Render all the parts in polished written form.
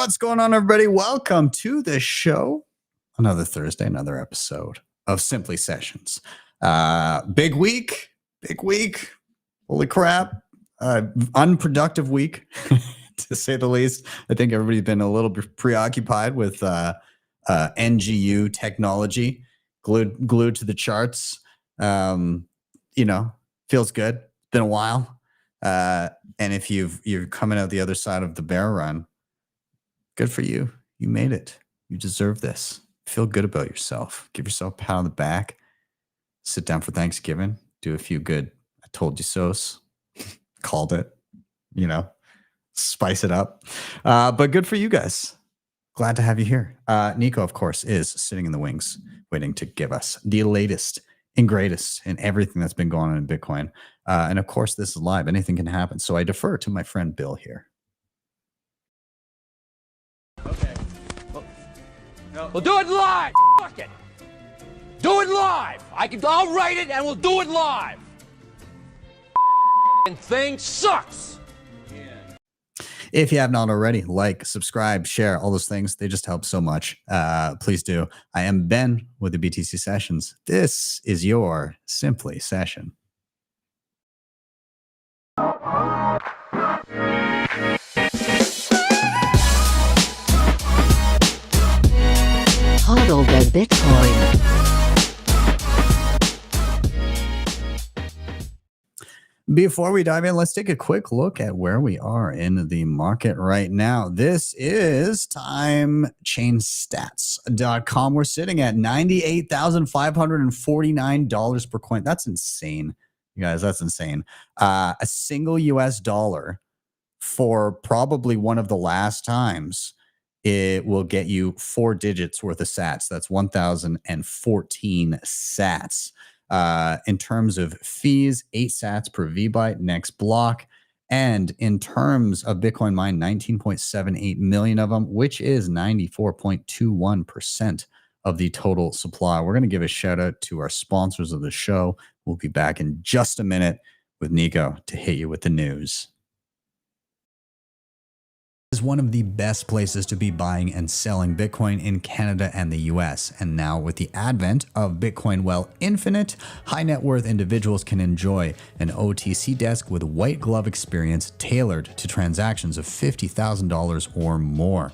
What's going on, everybody? Welcome to the show. Another Thursday, another episode of Simply Sessions. Big week. Holy crap. Unproductive week, to say the least. I think everybody's been a little bit preoccupied with NGU technology, glued to the charts. Feels good. Been a while. And if you're coming out the other side of the bear run, good for you. You made it. You deserve this. Feel good about yourself. Give yourself a pat on the back. Sit down for Thanksgiving. Do a few good I told you so's. Called it. Spice it up. But good for you guys. Glad to have you here. Nico, of course, is sitting in the wings waiting to give us the latest and greatest in everything that's been going on in Bitcoin. And of course, this is live. Anything can happen. So I defer to my friend Bill here. Okay. We'll do it live. Fuck it. Do it live. I'll write it and we'll do it live. And thing sucks. If you have not already, like, subscribe, share, all those things. They just help so much. Please do. I am Ben with the BTC Sessions. This is your Simply Session. Hodl the Bitcoin. Before we dive in, let's take a quick look at where we are in the market right now. This is timechainstats.com. We're sitting at $98,549 per coin. That's insane, you guys. That's insane. A single US dollar for probably one of the last times it will get you 4 digits worth of sats. That's 1,014 sats. In terms of fees, 8 sats per VByte next block. And in terms of Bitcoin mined, 19.78 million of them, which is 94.21% of the total supply. We're going to give a shout out to our sponsors of the show. We'll be back in just a minute with Nico to hit you with the news. Is one of the best places to be buying and selling Bitcoin in Canada and the US. And now with the advent of Bitcoin Well Infinite, high net worth individuals can enjoy an OTC desk with white glove experience tailored to transactions of $50,000 or more.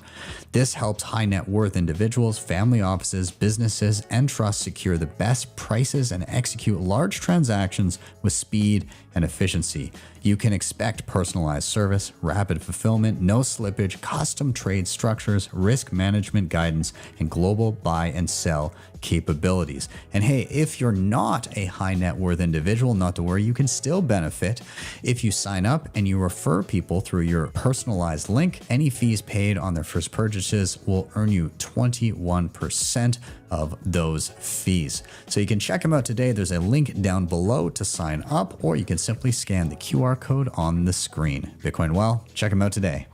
This helps high net worth individuals, family offices, businesses, and trusts secure the best prices and execute large transactions with speed and efficiency. You can expect personalized service, rapid fulfillment, no slippage, custom trade structures, risk management guidance, and global buy and sell capabilities. And hey, if you're not a high net worth individual, not to worry, you can still benefit. If you sign up and you refer people through your personalized link, any fees paid on their first purchases will earn you 21% of those fees. So you can check them out today. There's a link down below to sign up, or you can simply scan the QR code on the screen. Bitcoin Well, check them out today.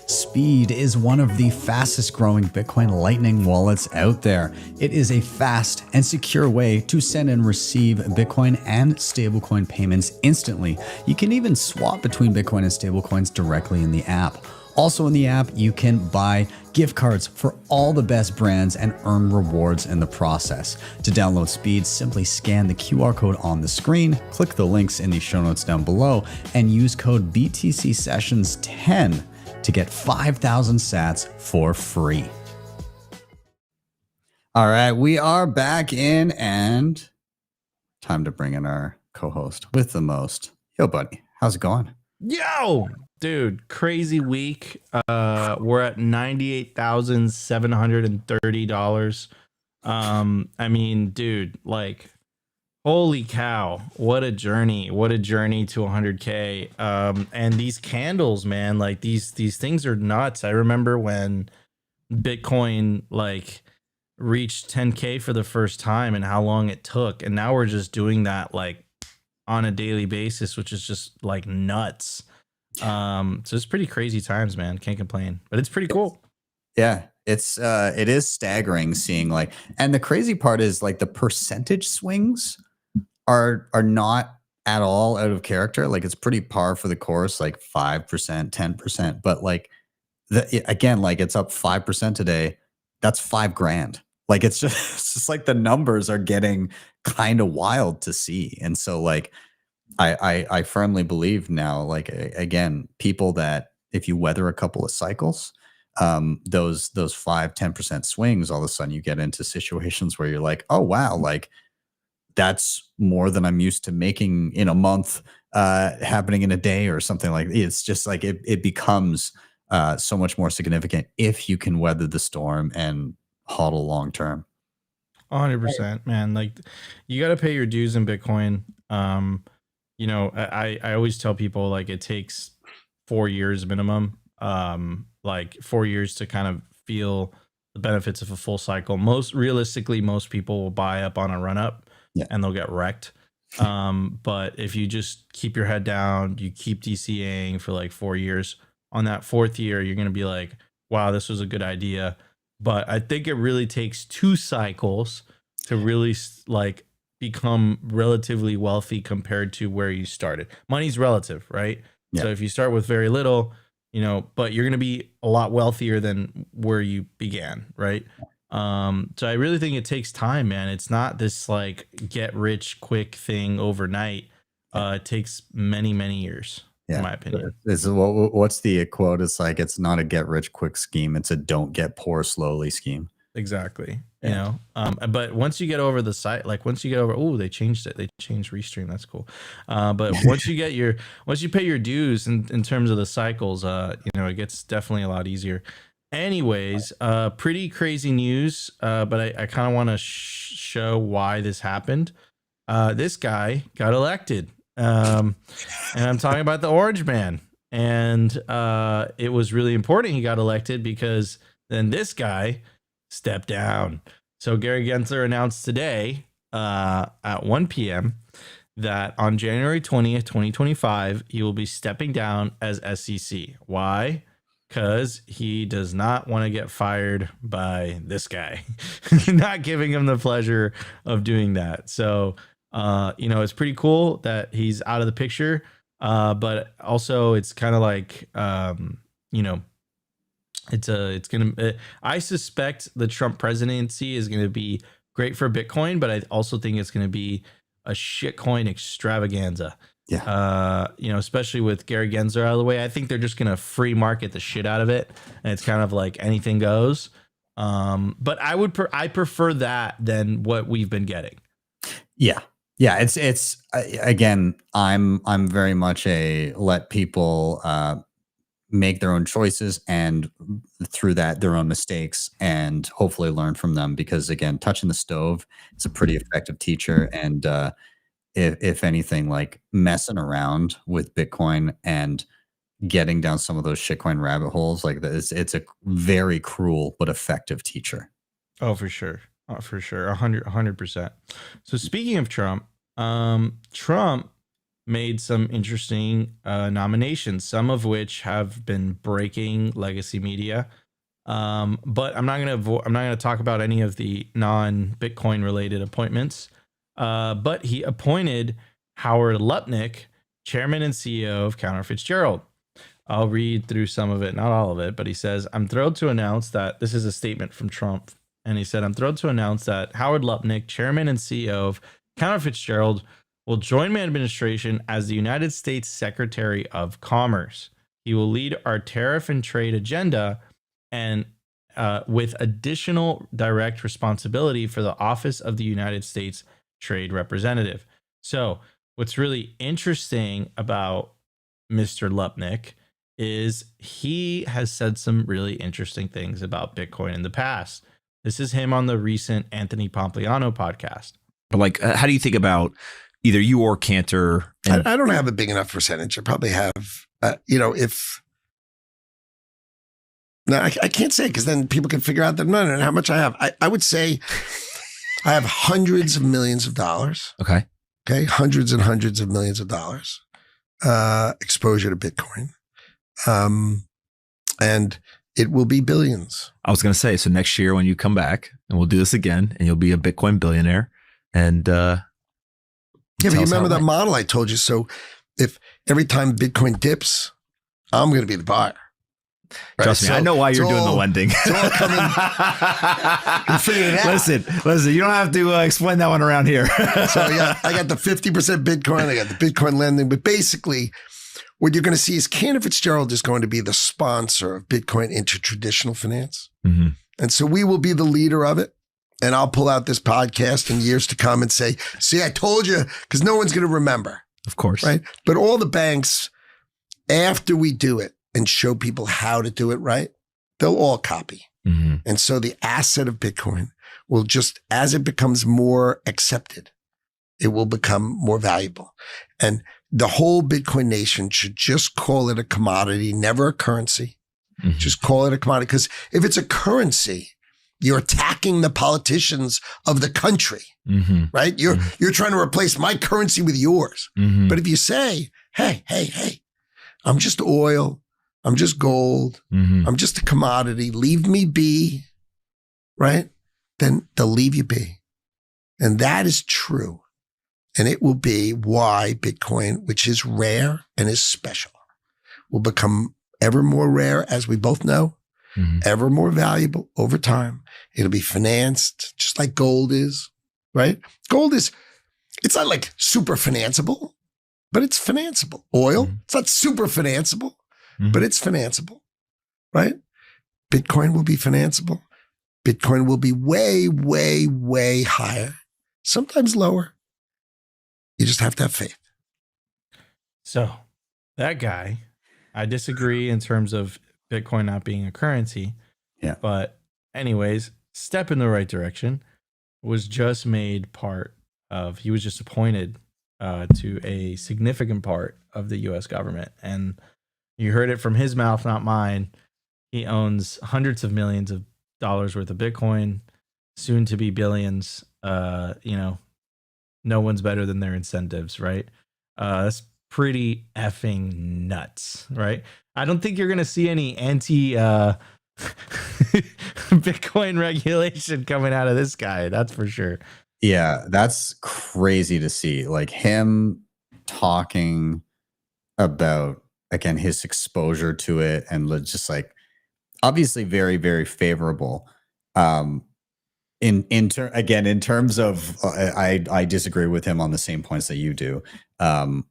Speed is one of the fastest growing Bitcoin Lightning wallets out there. It is a fast and secure way to send and receive Bitcoin and stablecoin payments instantly. You can even swap between Bitcoin and stablecoins directly in the app. Also in the app, you can buy gift cards for all the best brands and earn rewards in the process. To download Speed, simply scan the QR code on the screen, click the links in the show notes down below, and use code BTC Sessions 10 to get 5,000 sats for free. All right, we are back in, and time to bring in our co-host with the most. Yo, buddy, how's it going? Yo, dude, crazy week. We're at $98,730. I mean, dude, like, holy cow, what a journey to 100K. And these candles, man, like these things are nuts. I remember when Bitcoin like reached 10K for the first time and how long it took, and now we're just doing that like on a daily basis, which is just like nuts. So it's pretty crazy times, man. Can't complain, but it's pretty cool. Yeah, it is staggering seeing like, and the crazy part is like the percentage swings are not at all out of character. Like it's pretty par for the course, like 5%, 10%. But like again, like it's up 5% today. That's $5,000. Like it's just like the numbers are getting kind of wild to see. And so like I firmly believe now, like again, people that if you weather a couple of cycles, those 5-10% swings, all of a sudden you get into situations where you're like, oh wow, like that's more than I'm used to making in a month, happening in a day or something like that. It's just like it becomes so much more significant if you can weather the storm and hodl long term. 100%, man. Like you got to pay your dues in Bitcoin. You know, I always tell people like it takes 4 years minimum, like 4 years to kind of feel the benefits of a full cycle. Most realistically, most people will buy up on a run up and they'll get wrecked. But if you just keep your head down, you keep DCAing for like 4 years, on that fourth year, you're going to be like, wow, this was a good idea. But I think it really takes 2 cycles to really like become relatively wealthy compared to where you started. Money's relative, right? So if you start with very little, you know, but you're going to be a lot wealthier than where you began, right? So I really think it takes time, man. It's not this like get rich quick thing overnight. It takes many, many years, in my opinion. What's the quote? It's like, it's not a get rich quick scheme. It's a don't get poor slowly scheme. Exactly. You know, but once you get over the site, like once you get over, oh, they changed it. They changed Restream. That's cool. But once you pay your dues in terms of the cycles, you know, it gets definitely a lot easier. Anyways, pretty crazy news. But I kind of want to show why this happened. This guy got elected. And I'm talking about the Orange Man. And it was really important he got elected because then this guy stepped down. So Gary Gensler announced today at 1 p.m. that on January 20th, 2025, he will be stepping down as SEC. Why? Because he does not want to get fired by this guy. Not giving him the pleasure of doing that. So, you know, it's pretty cool that he's out of the picture. But also it's kind of like, you know, I suspect the Trump presidency is going to be great for Bitcoin, but I also think it's going to be a shitcoin extravaganza. Yeah. You know, especially with Gary Gensler out of the way, I think they're just going to free market the shit out of it. And it's kind of like anything goes. But I prefer that than what we've been getting. Yeah. Yeah. It's again, I'm very much a let people, make their own choices and through that their own mistakes and hopefully learn from them, because again, touching the stove is a pretty effective teacher. And if anything, like messing around with Bitcoin and getting down some of those shitcoin rabbit holes, like it's a very cruel but effective teacher. Oh, for sure. Oh, for sure. 100%. So speaking of Trump, Trump made some interesting nominations, some of which have been breaking legacy media. But I'm not gonna talk about any of the non-Bitcoin related appointments. But he appointed Howard Lutnick, chairman and CEO of Cantor Fitzgerald. I'll read through some of it, not all of it, but he says, I'm thrilled to announce that this is a statement from Trump. And he said, I'm thrilled to announce that Howard Lutnick, chairman and CEO of Cantor Fitzgerald, will join my administration as the United States Secretary of Commerce. He will lead our tariff and trade agenda and with additional direct responsibility for the Office of the United States Trade Representative. So what's really interesting about Mr. Lutnick is he has said some really interesting things about Bitcoin in the past. This is him on the recent Anthony Pompliano podcast. But like, how do you think about either you or Cantor? I don't have a big enough percentage. I probably have, you know, I can't say because then people can figure out that money and how much I have. I would say I have hundreds of millions of dollars. Okay. Hundreds and hundreds of millions of dollars exposure to Bitcoin. And it will be billions. I was going to say, so next year when you come back and we'll do this again and you'll be a Bitcoin billionaire and, Yeah, but Tell you us how remember it that went. model I told you? So if every time Bitcoin dips, I'm going to be the buyer. Right? Trust me, I know why it's you're doing the all- lending. It's all coming. You figured it out. Listen, you don't have to explain that one around here. So I got the 50% Bitcoin. I got the Bitcoin lending. But basically, what you're going to see is Cantor Fitzgerald is going to be the sponsor of Bitcoin into traditional finance. Mm-hmm. And so we will be the leader of it. And I'll pull out this podcast in years to come and say, see, I told you, because no one's going to remember. Of course. Right. But all the banks, after we do it and show people how to do it right, they'll all copy. Mm-hmm. And so the asset of Bitcoin will just, as it becomes more accepted, it will become more valuable. And the whole Bitcoin nation should just call it a commodity, never a currency. Mm-hmm. Just call it a commodity. Because if it's a currency, you're attacking the politicians of the country, Mm-hmm. right? You're trying to replace my currency with yours. Mm-hmm. But if you say, hey, I'm just oil, I'm just gold, Mm-hmm. I'm just a commodity, leave me be, right? Then they'll leave you be. And that is true. And it will be why Bitcoin, which is rare and is special, will become ever more rare, as we both know, Mm-hmm. ever more valuable over time. It'll be financed just like gold is, right? Gold is, it's not like super financeable, but it's financeable. Oil, it's not super financeable, but it's financeable, right? Bitcoin will be financeable. Bitcoin will be way, way, way higher, sometimes lower. You just have to have faith. So that guy, I disagree in terms of Bitcoin not being a currency. Yeah. But anyways, step in the right direction. Was just made part of, he was just appointed to a significant part of the US government. And you heard it from his mouth, not mine. He owns hundreds of millions of dollars worth of Bitcoin, soon to be billions. No one's better than their incentives, right? That's pretty effing nuts, right? I don't think you're going to see any anti Bitcoin regulation coming out of this guy. That's for sure. Yeah, that's crazy to see. Like him talking about, again, his exposure to it and just like obviously very, very favorable. In terms of, I disagree with him on the same points that you do. And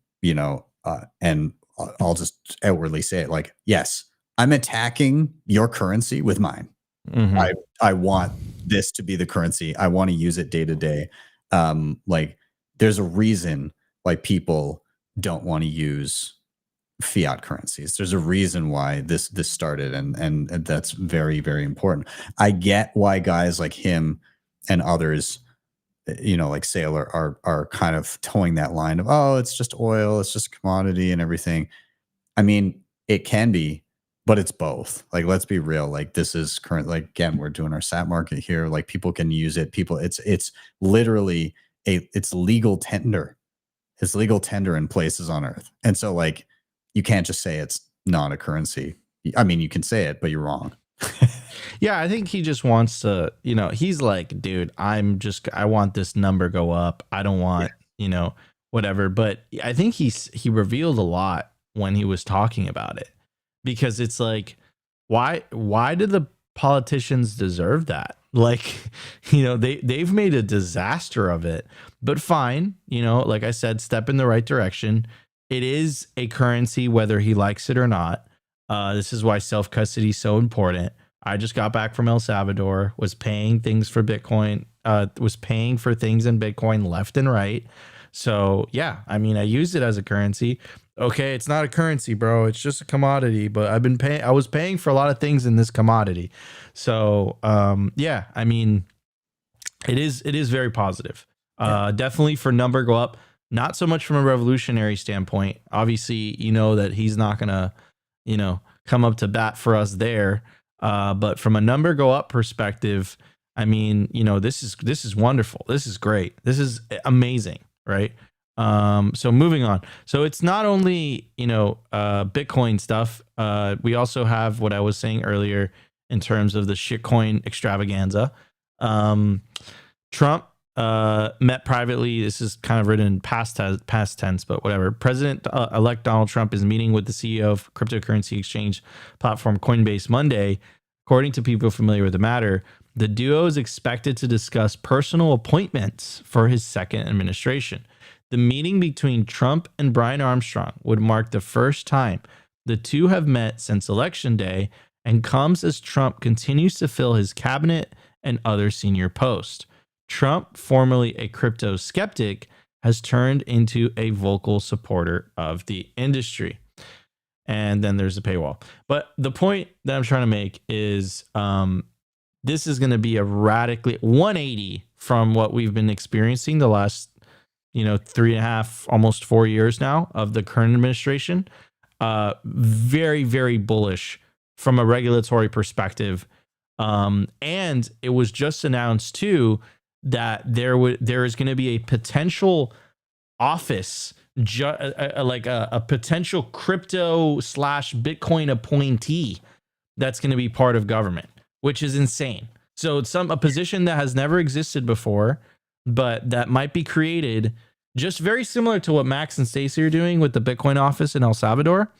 I'll just outwardly say it like, yes, I'm attacking your currency with mine. Mm-hmm. I want this to be the currency. I want to use it day to day. Like there's a reason why people don't want to use fiat currencies. There's a reason why this started, and that's very, very important. I get why guys like him and others, like Saylor, are kind of towing that line of, oh, it's just oil, it's just a commodity and everything. I mean, it can be, but it's both. Like, let's be real. Like, this is current. Like, again, we're doing our sat market here. Like, people can use it. It's literally it's legal tender. It's legal tender in places on earth. And so, like, you can't just say it's not a currency. I mean, you can say it, but you're wrong. Yeah, I think he just wants to, he's like, dude, I want this number go up. I don't want, whatever. But I think he revealed a lot when he was talking about it, because it's like, why do the politicians deserve that? Like, they've made a disaster of it, but fine. Like I said, step in the right direction. It is a currency, whether he likes it or not. This is why self-custody is so important. I just got back from El Salvador, was paying things for Bitcoin, was paying for things in Bitcoin left and right. So yeah, I mean, I used it as a currency. Okay, it's not a currency, bro. It's just a commodity, but I was paying for a lot of things in this commodity. So yeah, I mean, it is very positive. Definitely for number go up. Not so much from a revolutionary standpoint. Obviously, that he's not gonna, come up to bat for us there. But from a number go up perspective, I mean, this is wonderful. This is great. This is amazing, right? So moving on. So it's not only, Bitcoin stuff. We also have what I was saying earlier in terms of the shitcoin extravaganza. Trump met privately. This is kind of written in past tense, but whatever. President-elect Donald Trump is meeting with the CEO of cryptocurrency exchange platform Coinbase Monday. According to people familiar with the matter, the duo is expected to discuss personal appointments for his second administration. The meeting between Trump and Brian Armstrong would mark the first time the two have met since Election Day and comes as Trump continues to fill his cabinet and other senior posts. Trump, formerly a crypto skeptic, has turned into a vocal supporter of the industry. And then there's a paywall. But the point that I'm trying to make is this is going to be a radically 180 from what we've been experiencing the last 3.5, almost 4 years now of the current administration. Very, very bullish from a regulatory perspective. And it was just announced too that there is going to be a potential office, like a potential crypto / Bitcoin appointee that's going to be part of government, which is insane. So it's a position that has never existed before, but that might be created just very similar to what Max and Stacey are doing with the Bitcoin office in El Salvador.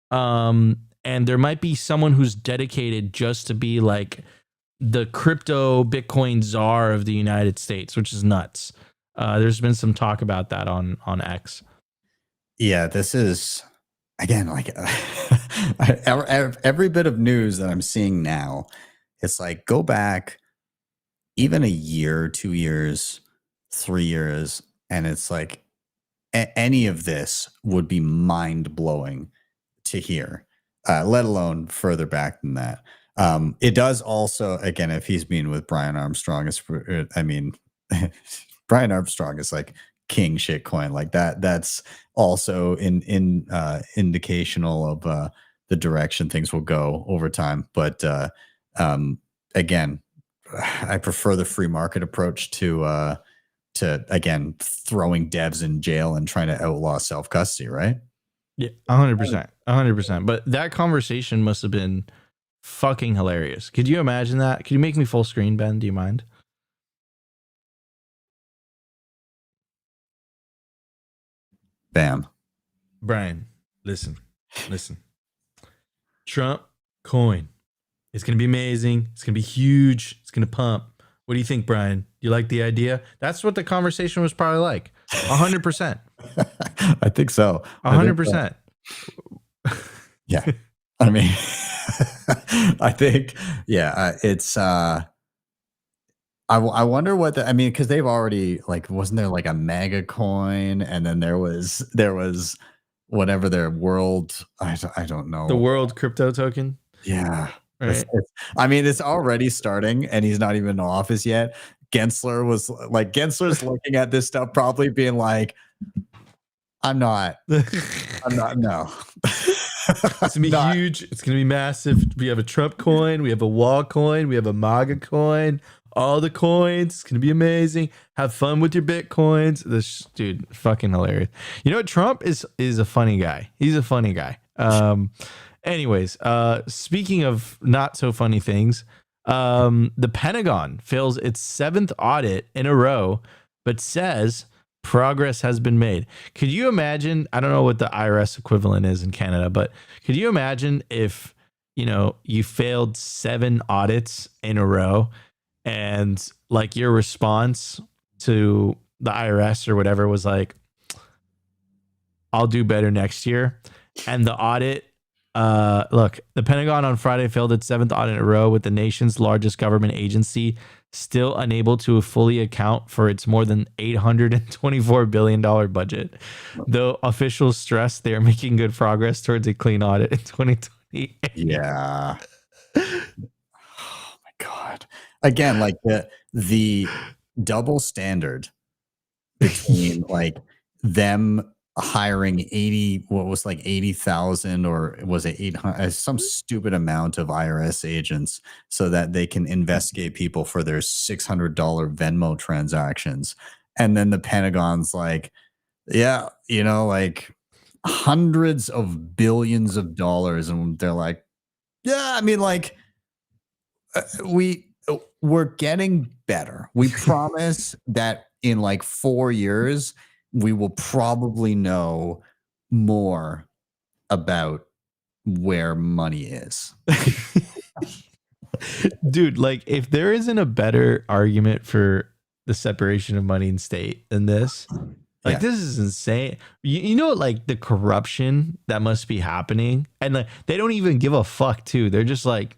And there might be someone who's dedicated just to be like the crypto Bitcoin czar of the United States, which is nuts. There's been some talk about that on X. Yeah, this is, again, like every bit of news that I'm seeing now, it's like go back even a year, 2 years, 3 years, and it's like any of this would be mind-blowing to hear, let alone further back than that. It does also, again, if he's meeting with Brian Armstrong, Brian Armstrong is like king shitcoin, like that. That's also indicational of the direction things will go over time. But again, I prefer the free market approach to again throwing devs in jail and trying to outlaw self custody, right? Yeah, 100%. But that conversation must have been fucking hilarious. Could you imagine that? Could you make me full screen, Ben? Do you mind? Bam. Brian, listen. Trump coin. It's going to be amazing. It's going to be huge. It's going to pump. What do you think, Brian? You like the idea? That's what the conversation was probably like. 100%. I think so. 100%. Yeah. I mean, I think, yeah, it's, I wonder what because they've already, like, wasn't there like a mega coin, and then there was whatever their world, I don't know. The world crypto token? Yeah. Right. It's already starting, and he's not even in office yet. Gensler's looking at this stuff, probably being like, I'm not, no. It's going to be huge. It's going to be massive. We have a Trump coin. We have a wall coin. We have a MAGA coin. All the coins. It's going to be amazing. Have fun with your Bitcoins. This dude, fucking hilarious. You know what? Trump is a funny guy. He's a funny guy. Anyways, speaking of not so funny things, the Pentagon fails its 7th audit in a row, but says progress has been made. Could you imagine? I don't know what the IRS equivalent is in Canada, but could you imagine if, you failed 7 audits in a row, and like your response to the IRS or whatever was like, I'll do better next year. And the audit, look, the Pentagon on Friday failed its 7th audit in a row, with the nation's largest government agency still unable to fully account for its more than $824 billion budget. Though officials stress they are making good progress towards a clean audit in 2020. Yeah. Oh my God. Again, like the double standard between like them hiring 80,000, or was it 800, some stupid amount of IRS agents so that they can investigate people for their $600 Venmo transactions. And then the Pentagon's like, yeah, like hundreds of billions of dollars. And they're like, yeah, we we're getting better. We promise that in like 4 years, we will probably know more about where money is. Dude, like if there isn't a better argument for the separation of money and state than this, like this is insane. You know, like the corruption that must be happening, and like they don't even give a fuck too. They're just like,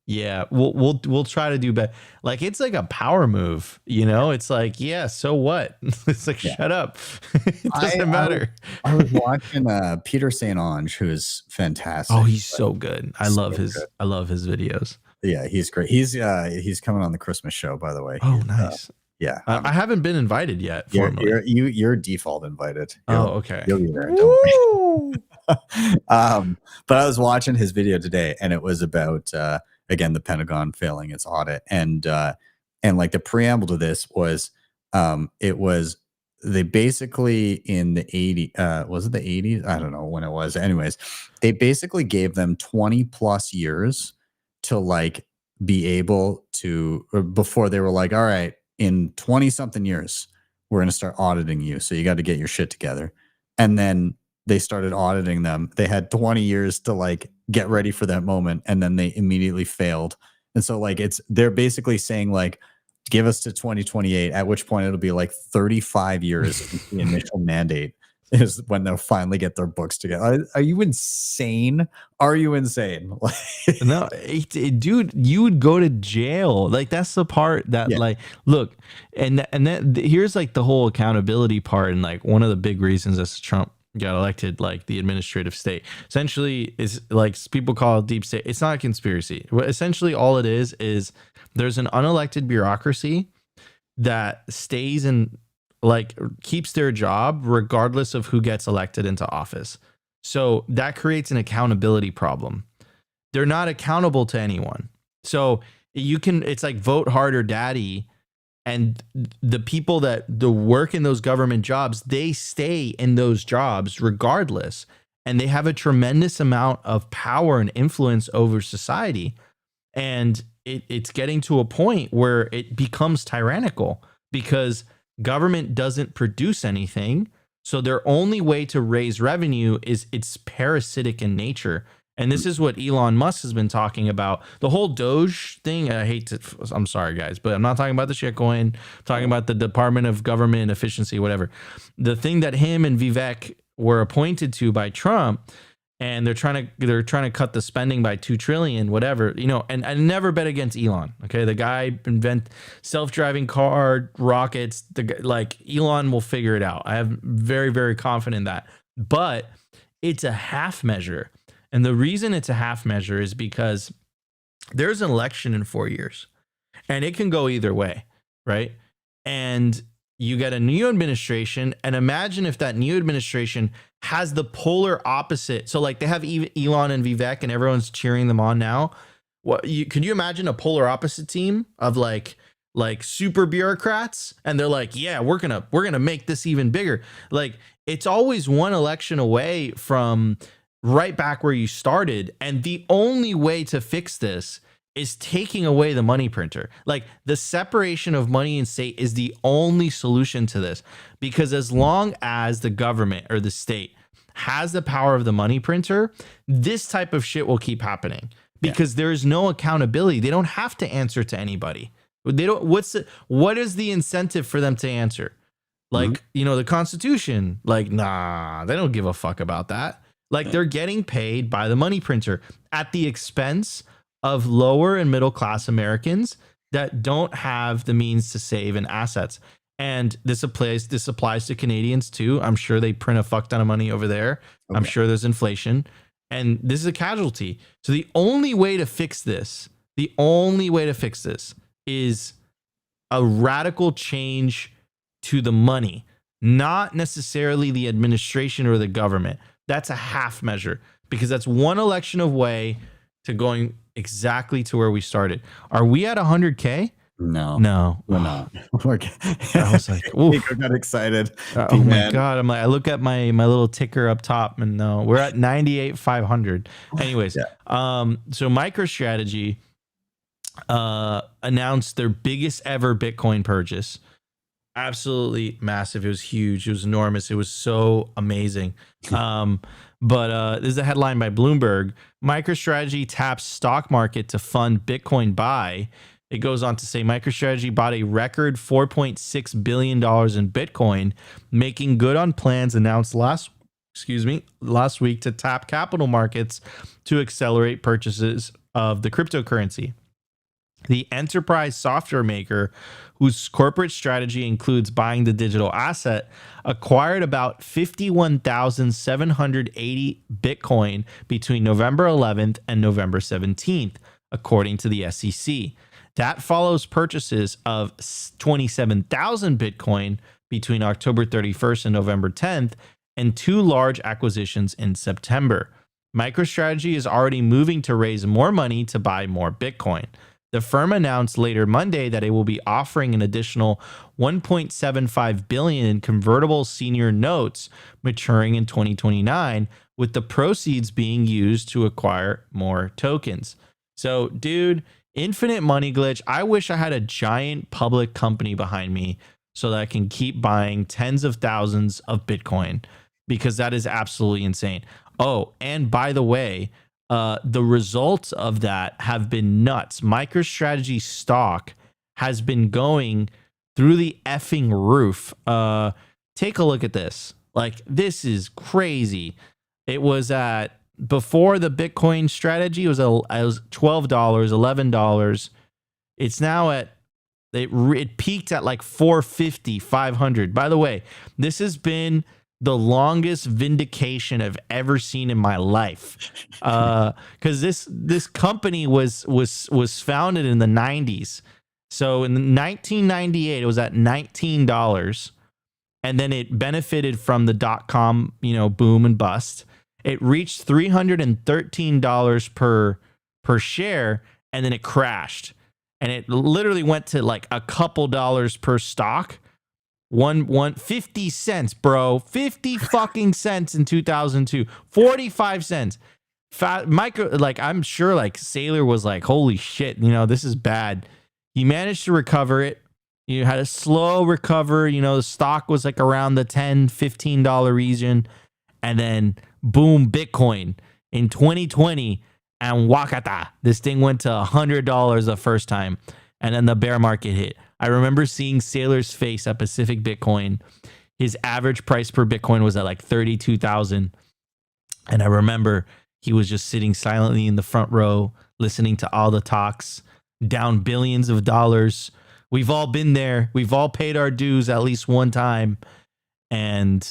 yeah, we'll try to do better. Like it's like a power move, you know. It's like, yeah, so what? It's like, shut up. It doesn't matter. I was watching Peter St. Onge, who is fantastic. Oh, he's so good. I love his videos. Yeah, he's great. He's coming on the Christmas show, by the way. Oh, nice. Yeah, I haven't been invited yet. Formally, you're default invited. Okay. You'll be there. Don't worry. But I was watching his video today, and it was about again the Pentagon failing its audit, and like the preamble to this was they basically in the 80s, was it the 80s? I don't know when it was. Anyways, they basically gave them 20 plus years to like be able to, before they were like, all right, in 20 something years, we're going to start auditing you. So you got to get your shit together. And then they started auditing them. They had 20 years to like get ready for that moment. And then they immediately failed. And so like, they're basically saying like, give us to 2028, at which point it'll be like 35 years since the initial mandate is when they'll finally get their books together. Are you insane? Are you insane? No, dude, you would go to jail. Like that's the part that like, look, and then here's like the whole accountability part. And like one of the big reasons that Trump got elected, like the administrative state essentially is like people call it deep state. It's not a conspiracy. Essentially all it is there's an unelected bureaucracy that stays in, like keeps their job regardless of who gets elected into office. So that creates an accountability problem. They're not accountable to anyone. So it's like vote harder daddy. And the people that work in those government jobs, they stay in those jobs regardless. And they have a tremendous amount of power and influence over society. And it's getting to a point where it becomes tyrannical because government doesn't produce anything. So their only way to raise revenue is it's parasitic in nature. And this is what Elon Musk has been talking about. The whole Doge thing, I'm sorry, guys, but I'm not talking about the shitcoin. I'm talking about the Department of Government Efficiency, whatever. The thing that him and Vivek were appointed to by Trump, and they're trying to cut the spending by 2 trillion, whatever, you know, and I never bet against Elon. Okay. The guy invent self-driving car, rockets, like Elon will figure it out. I have very, very confident in that, but it's a half measure. And the reason it's a half measure is because there's an election in 4 years and it can go either way. Right. And you get a new administration, and imagine if that new administration has the polar opposite. So like they have Elon and Vivek and everyone's cheering them on now. Could you imagine a polar opposite team of like super bureaucrats? And they're like, yeah, we're going to make this even bigger. Like it's always one election away from right back where you started. And the only way to fix this is taking away the money printer. Like the separation of money and state is the only solution to this, because as long as the government or the state has the power of the money printer, this type of shit will keep happening because there's no accountability. They don't have to answer to anybody. They don't. What is the incentive for them to answer? Like, you know, the Constitution, like, nah, they don't give a fuck about that. Like they're getting paid by the money printer at the expense of lower and middle class Americans that don't have the means to save in assets. And this applies to Canadians too. I'm sure they print a fuck ton of money over there. Okay. I'm sure there's inflation, and this is a casualty. So the only way to fix this is a radical change to the money, not necessarily the administration or the government. That's a half measure, because that's one election away to going exactly to where we started. Are we at 100K? No, we're not. I was like, I got excited. Oh my God. I look at my little ticker up top, and no, we're at 98,500. Anyways, so MicroStrategy, announced their biggest ever Bitcoin purchase. Absolutely massive. It was huge. It was enormous. It was so amazing. But this is a headline by Bloomberg. MicroStrategy taps stock market to fund Bitcoin buy. It goes on to say MicroStrategy bought a record $4.6 billion in Bitcoin, making good on plans announced last week to tap capital markets to accelerate purchases of the cryptocurrency. The enterprise software maker, whose corporate strategy includes buying the digital asset, acquired about 51,780 Bitcoin between November 11th and November 17th, according to the SEC. That follows purchases of 27,000 Bitcoin between October 31st and November 10th, and 2 large acquisitions in September. MicroStrategy is already moving to raise more money to buy more Bitcoin. The firm announced later Monday that it will be offering an additional $1.75 billion in convertible senior notes maturing in 2029, with the proceeds being used to acquire more tokens. So, dude, infinite money glitch. I wish I had a giant public company behind me so that I can keep buying tens of thousands of Bitcoin, because that is absolutely insane. Oh, and by the way, the results of that have been nuts. MicroStrategy stock has been going through the effing roof. Take a look at this. Like, this is crazy. It was at, before the Bitcoin strategy, it was $12, $11. It's now at, it peaked at like 450, 500. By the way, this has been the longest vindication I've ever seen in my life, because this company was founded in the 90s. So in 1998, it was at $19, and then it benefited from the .com boom and bust. It reached $313 per share, and then it crashed, and it literally went to like a couple dollars per stock. 50 cents, bro. 50 fucking cents in 2002. 45 cents. I'm sure like Saylor was like, holy shit, this is bad. He managed to recover it. You had a slow recover. The stock was like around the $10, $15 region. And then boom, Bitcoin in 2020, and wakata. This thing went to $100 the first time. And then the bear market hit. I remember seeing Saylor's face at Pacific Bitcoin. His average price per Bitcoin was at like 32,000. And I remember he was just sitting silently in the front row, listening to all the talks, down billions of dollars. We've all been there. We've all paid our dues at least one time. And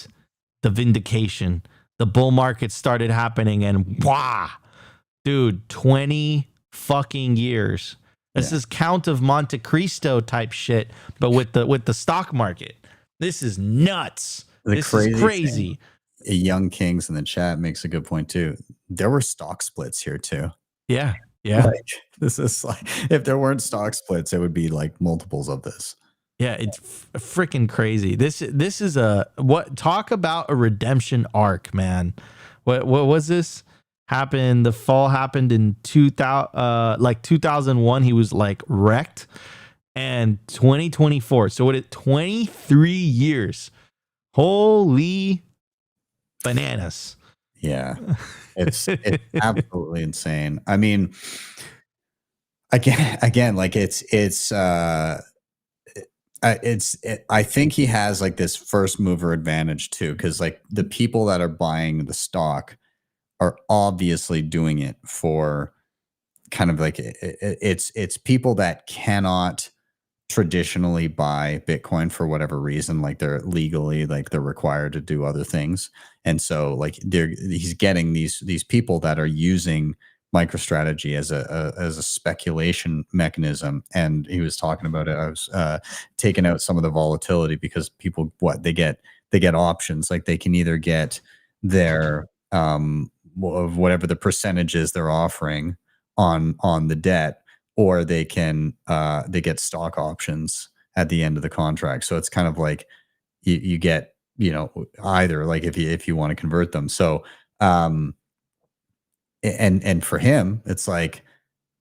the vindication, the bull market started happening, and wow, dude, 20 fucking years. This is Count of Monte Cristo type shit, but with the stock market. This is nuts. This is crazy. Young Kings in the chat makes a good point too. There were stock splits here too. Yeah. Like, this is like, if there weren't stock splits, it would be like multiples of this. Yeah, it's freaking crazy. This is talk about a redemption arc, man. What was this? The fall happened in 2001. He was like wrecked, and 2024. So 23 years. Holy bananas. Yeah. It's absolutely insane. I mean, again, like I think he has like this first mover advantage too, because like the people that are buying the stock are obviously doing it for kind of like it's people that cannot traditionally buy Bitcoin for whatever reason, like they're legally, like they're required to do other things, and so like he's getting these people that are using MicroStrategy as a speculation mechanism. And he was talking about it. I was taking out some of the volatility because people they get options, like they can either get their of whatever the percentages they're offering on the debt, or they can they get stock options at the end of the contract. So it's kind of like you get either, like if you want to convert them. So and for him, it's like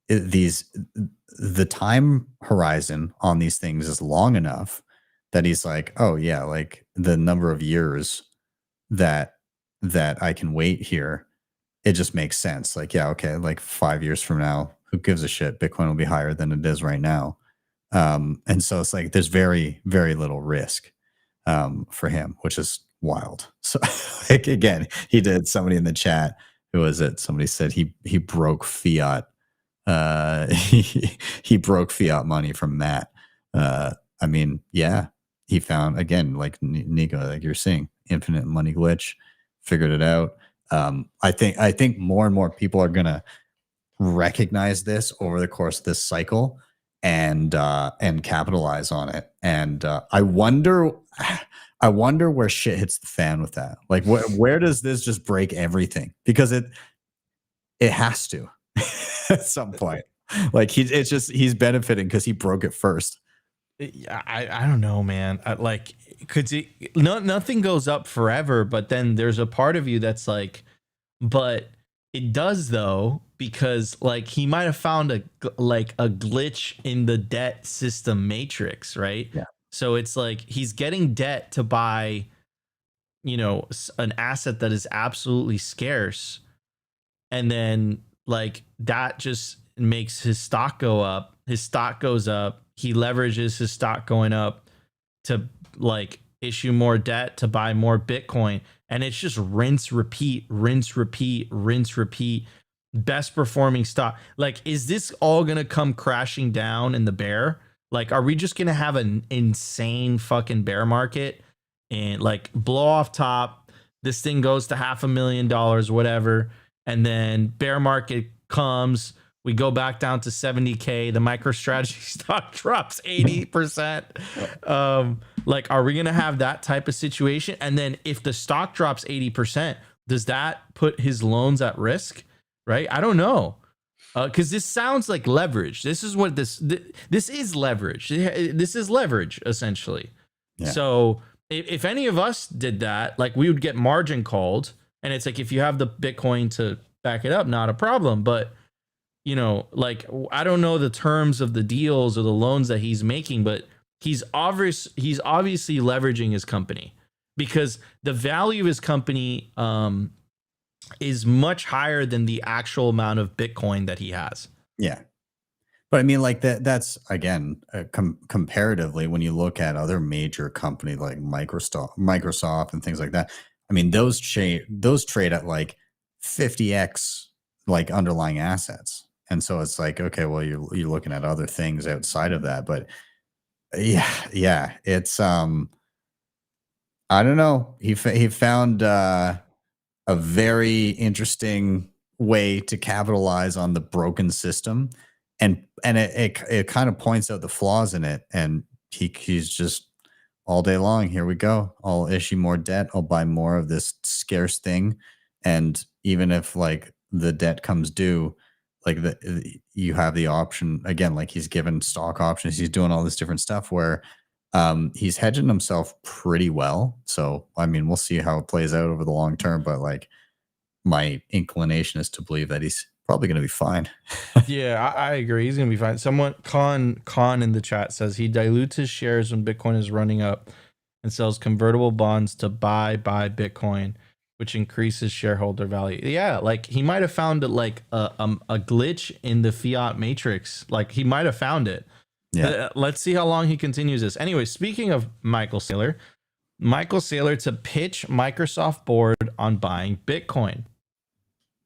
the time horizon on these things is long enough that he's like, oh yeah, like the number of years that I can wait here, it just makes sense. Like, yeah, okay, like 5 years from now, who gives a shit? Bitcoin will be higher than it is right now. And so it's like there's very, very little risk for him, which is wild. So like again, he did somebody in the chat, who was it? Somebody said he broke fiat. He broke fiat money from Matt. I mean, yeah, he found, again, like Nico, like you're saying, infinite money glitch, figured it out. I think more and more people are gonna recognize this over the course of this cycle and capitalize on it. And I wonder where shit hits the fan with that. Like, where does this just break everything? Because it has to at some point. Like he's benefiting because he broke it first. I don't know, man. Like, nothing goes up forever, but then there's a part of you that's like, but it does though, because like he might have found a glitch in the debt system matrix, right? Yeah. So it's like he's getting debt to buy, an asset that is absolutely scarce, and then like that just makes his stock go up. His stock goes up. He leverages his stock going up to like issue more debt to buy more Bitcoin. And it's just rinse, repeat, rinse, repeat, rinse, repeat. Best performing stock. Like, is this all going to come crashing down in the bear? Like, are we just going to have an insane fucking bear market and like blow off top? This thing goes to $500,000, whatever. And then bear market comes. We go back down to 70K. The MicroStrategy stock drops 80%. Like, are we going to have that type of situation? And then if the stock drops 80%, does that put his loans at risk? Right? I don't know. Because this sounds like leverage. This is what this is leverage. This is leverage, essentially. Yeah. So if any of us did that, like we would get margin called. And it's like, if you have the Bitcoin to back it up, not a problem. But like, I don't know the terms of the deals or the loans that he's making, but he's obviously leveraging his company, because the value of his company is much higher than the actual amount of Bitcoin that he has. Yeah. But I mean, like that's again, comparatively, when you look at other major companies like Microsoft and things like that, I mean, those trade at like 50x like underlying assets. And so it's like, okay, well, you're looking at other things outside of that, but yeah, it's I don't know. He found a very interesting way to capitalize on the broken system, and it kind of points out the flaws in it. And he's just all day long, here we go. I'll issue more debt. I'll buy more of this scarce thing, and even if like the debt comes due, like you have the option again, like he's given stock options, he's doing all this different stuff where he's hedging himself pretty well. So I mean, we'll see how it plays out over the long term, but like my inclination is to believe that he's probably going to be fine. Yeah, I agree. He's going to be fine. Someone, Khan in the chat says he dilutes his shares when Bitcoin is running up and sells convertible bonds to buy Bitcoin, which increases shareholder value. Yeah, like he might have found it like a glitch in the fiat matrix. Like he might have found it. Yeah. Let's see how long he continues this. Anyway, speaking of Michael Saylor to pitch Microsoft board on buying Bitcoin.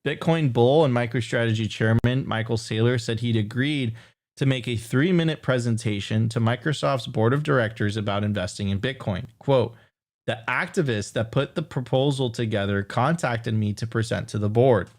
Bitcoin bull and MicroStrategy chairman Michael Saylor said he'd agreed to make a 3-minute presentation to Microsoft's board of directors about investing in Bitcoin. Quote, "The activist that put the proposal together contacted me to present to the board,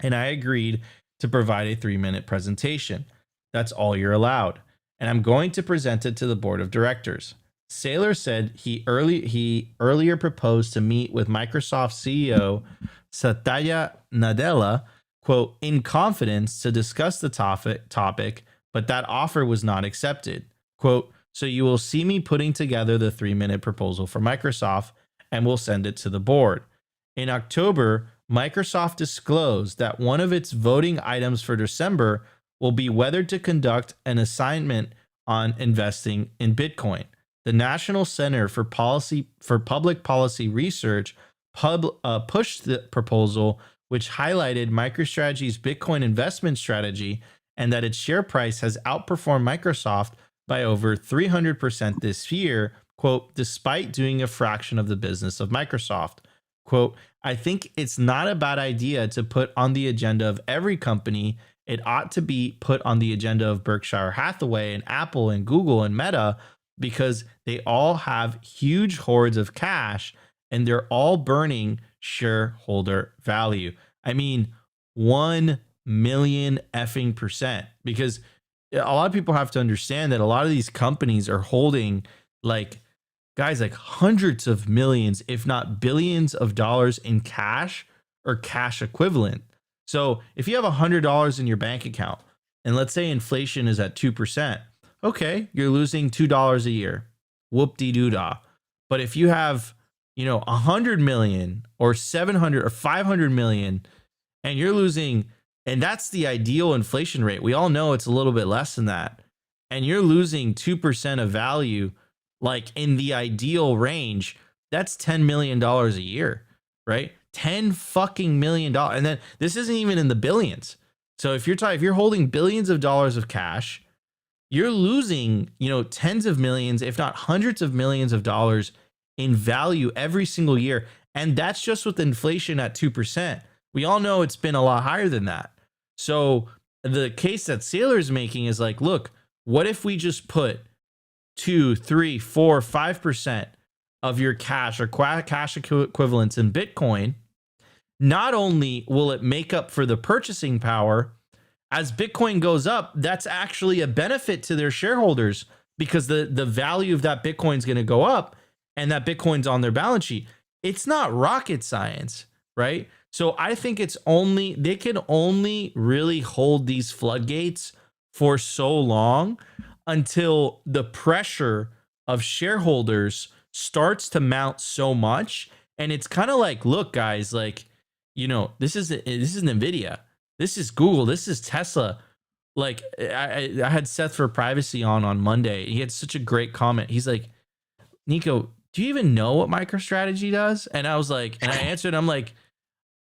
and I agreed to provide a 3-minute presentation. That's all you're allowed. And I'm going to present it to the board of directors." Saylor said he earlier proposed to meet with Microsoft CEO Satya Nadella, quote, "in confidence to discuss the topic, but that offer was not accepted. Quote, so you will see me putting together the 3-minute proposal for Microsoft and we'll send it to the board." In October, Microsoft disclosed that one of its voting items for December will be whether to conduct an assignment on investing in Bitcoin. The National Center for Public Policy Research pushed the proposal, which highlighted MicroStrategy's Bitcoin investment strategy and that its share price has outperformed Microsoft by over 300% this year, quote, despite doing a fraction of the business of Microsoft. Quote, I think it's not a bad idea to put on the agenda of every company. It ought to be put on the agenda of Berkshire Hathaway and Apple and Google and Meta, because they all have huge hordes of cash and they're all burning shareholder value. I mean, 1 million effing %. Because a lot of people have to understand that a lot of these companies are holding like hundreds of millions, if not billions of dollars in cash or cash equivalent. So if you have $100 in your bank account and let's say inflation is at 2%, okay, you're losing $2 a year. Whoop-de-doo-dah. But if you have, 100 million or 700 or 500 million and you're losing, and that's the ideal inflation rate. We all know it's a little bit less than that. And you're losing 2% of value, like in the ideal range, that's $10 million a year, right? $10 fucking million. And then this isn't even in the billions. So if you're holding billions of dollars of cash, you're losing, tens of millions, if not hundreds of millions of dollars in value every single year. And that's just with inflation at 2%. We all know it's been a lot higher than that. So the case that Saylor is making is like, look, what if we just put 2, 3, 4, 5% of your cash or cash equivalents in Bitcoin? Not only will it make up for the purchasing power, as Bitcoin goes up, that's actually a benefit to their shareholders because the value of that Bitcoin is going to go up and that Bitcoin's on their balance sheet. It's not rocket science, right? So I think they can only really hold these floodgates for so long until the pressure of shareholders starts to mount so much. And it's kind of like, look, guys, like, this is NVIDIA. This is Google. This is Tesla. Like I had Seth for Privacy on Monday. He had such a great comment. He's like, Nico, do you even know what MicroStrategy does? And I was like, and I answered, I'm like,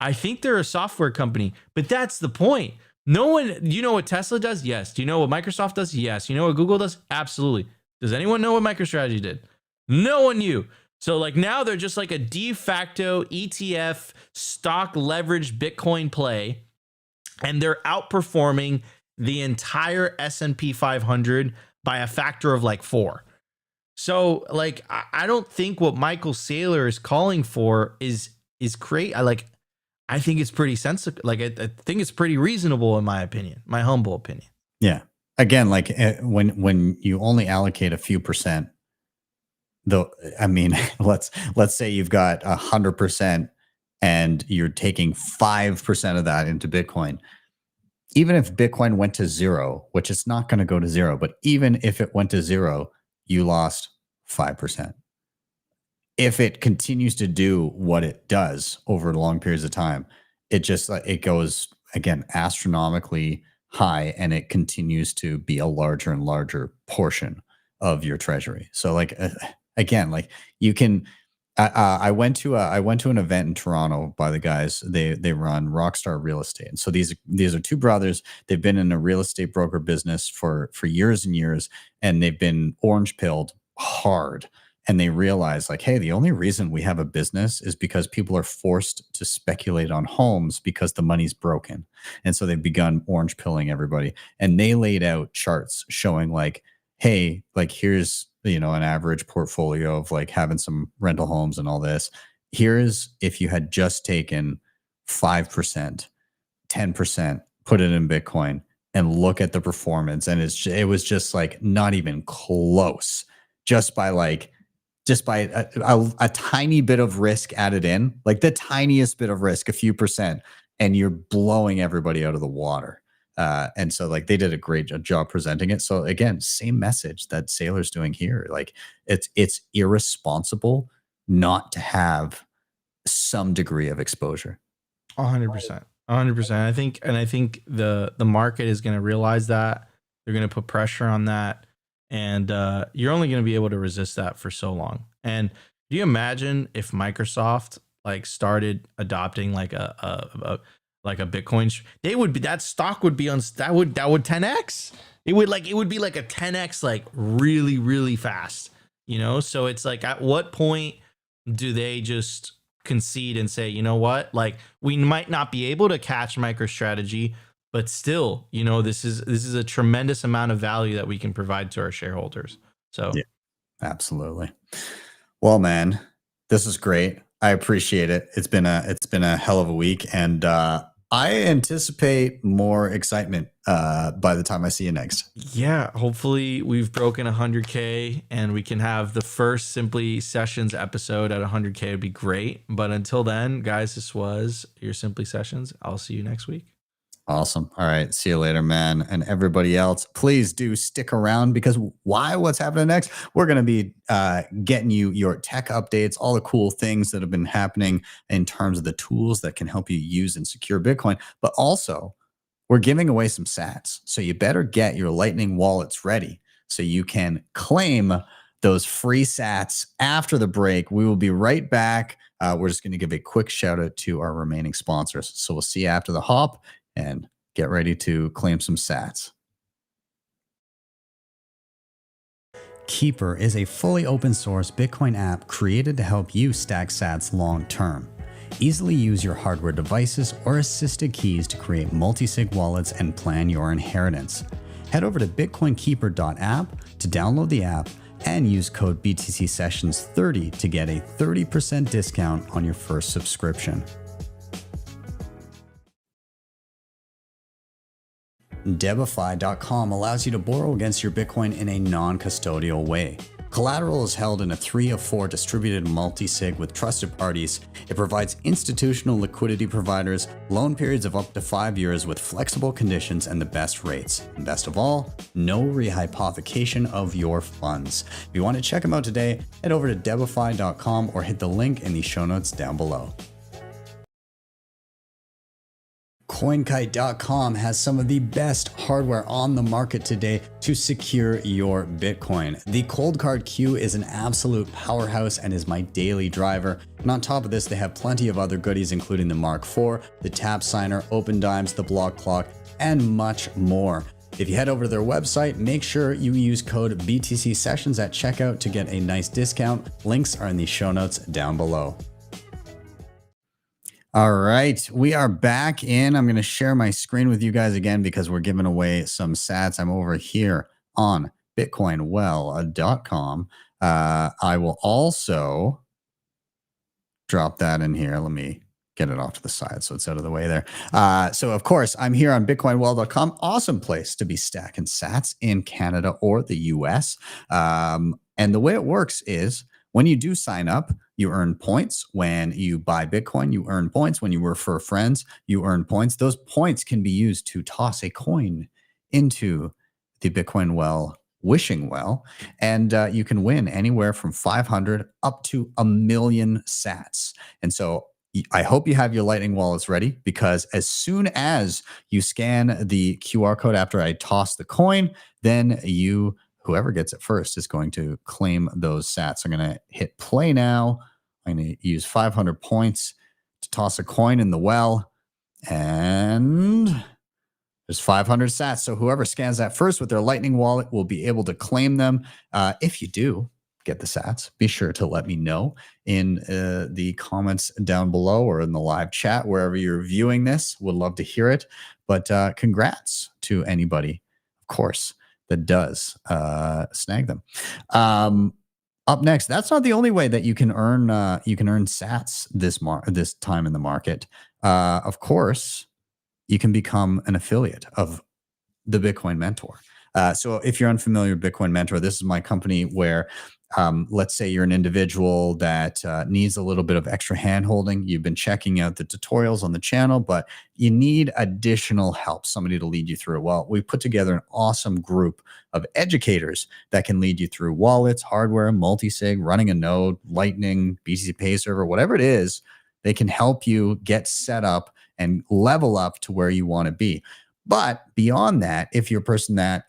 I think they're a software company, but that's the point. No one, you know what Tesla does? Yes. Do you know what Microsoft does? Yes. You know what Google does? Absolutely. Does anyone know what MicroStrategy did? No one knew. So like now they're just like a de facto ETF stock leveraged Bitcoin play. And they're outperforming the entire S&P 500 by a factor of like 4. So like, I don't think what Michael Saylor is calling for is great. I think it's pretty sensible. Like, I think it's pretty reasonable in my opinion, my humble opinion. Yeah. Again, like when you only allocate a few percent, though, I mean, let's say you've got 100% and you're taking 5% of that into Bitcoin. Even if Bitcoin went to zero, which it's not going to go to zero, but even if it went to zero, you lost 5%. If it continues to do what it does over long periods of time, it goes again astronomically high, and it continues to be a larger and larger portion of your treasury. So like again, like you can. I went to an event in Toronto by the guys. They run Rockstar Real Estate, and so these are two brothers. They've been in a real estate broker business for years and years, and they've been orange pilled hard. And they realize like, hey, the only reason we have a business is because people are forced to speculate on homes because the money's broken, and so they've begun orange pilling everybody. And they laid out charts showing like, hey, like here's an average portfolio of like having some rental homes and all this. Here's if you had just taken 5%, 10%, put it in Bitcoin and look at the performance. And it was just like not even close, just by a tiny bit of risk added in, like the tiniest bit of risk, a few percent, and you're blowing everybody out of the water. And so like they did a great job presenting it. So again, same message that Saylor's doing here. Like it's irresponsible not to have some degree of exposure. 100%. 100%. I think the market is going to realize that. They're going to put pressure on that, and you're only going to be able to resist that for so long. And do you imagine if Microsoft like started adopting like a Bitcoin? They would be, that stock would be on, that would 10x. It would be like a 10x, like really, really fast. You know, so it's like, at what point do they just concede and say, you know what, like we might not be able to catch MicroStrategy, but still, you know, this is a tremendous amount of value that we can provide to our shareholders. So yeah, absolutely. Well, man, this is great. I appreciate it. It's been a hell of a week, and I anticipate more excitement by the time I see you next. Yeah, hopefully we've broken 100K and we can have the first Simply Sessions episode at 100K. Would be great. But until then, guys, this was your Simply Sessions. I'll see you next week. Awesome. All right. See you later, man. And everybody else, please do stick around, because what's happening next? We're going to be getting you your tech updates, all the cool things that have been happening in terms of the tools that can help you use and secure Bitcoin. But also, we're giving away some sats. So you better get your Lightning wallets ready so you can claim those free sats after the break. We will be right back. We're just going to give a quick shout out to our remaining sponsors. So we'll see you after the hop, and get ready to claim some sats. Keeper is a fully open source Bitcoin app created to help you stack sats long term. Easily use your hardware devices or assisted keys to create multi-sig wallets and plan your inheritance. Head over to bitcoinkeeper.app to download the app and use code BTC Sessions 30 to get a 30% discount on your first subscription. Debify.com allows you to borrow against your Bitcoin in a non-custodial way. Collateral is held in a 3 of 4 distributed multi-sig with trusted parties. It provides institutional liquidity providers, loan periods of up to 5 years with flexible conditions and the best rates. And best of all, no rehypothecation of your funds. If you want to check them out today, head over to Debify.com or hit the link in the show notes down below. CoinKite.com has some of the best hardware on the market today to secure your Bitcoin. The Cold Card Q is an absolute powerhouse and is my daily driver. And on top of this, they have plenty of other goodies, including the Mark IV, the Tap Signer, Open Dimes, the Block Clock, and much more. If you head over to their website, make sure you use code BTC Sessions at checkout to get a nice discount. Links are in the show notes down below. All right, we are back in. I'm going to share my screen with you guys again because we're giving away some sats. I'm over here on bitcoinwell.com. I will also drop that in here. Let me get it off to the side so it's out of the way there. So, of course, I'm here on bitcoinwell.com. Awesome place to be stacking sats in Canada or the US. And the way it works is when you do sign up, you earn points. When you buy Bitcoin, you earn points. When you refer friends, you earn points. Those points can be used to toss a coin into the Bitcoin Well wishing well, and you can win anywhere from 500 up to 1 million sats. And so I hope you have your Lightning wallets ready, because as soon as you scan the QR code after I toss the coin, then whoever gets it first is going to claim those sats. I'm going to hit play now. I'm going to use 500 points to toss a coin in the well, and there's 500 sats. So whoever scans that first with their Lightning wallet will be able to claim them. If you do get the sats, be sure to let me know in the comments down below or in the live chat, wherever you're viewing this. Would love to hear it. But congrats to anybody, of course, that does snag them. Up next, that's not the only way that you can earn sats this time in the market. Of course, you can become an affiliate of the Bitcoin Mentor. So if you're unfamiliar with Bitcoin Mentor, this is my company where let's say you're an individual that needs a little bit of extra hand-holding. You've been checking out the tutorials on the channel, but you need additional help, somebody to lead you through. Well, we put together an awesome group of educators that can lead you through wallets, hardware, multi-sig, running a node, Lightning, BTCPay server, whatever it is. They can help you get set up and level up to where you want to be. But beyond that, if you're a person that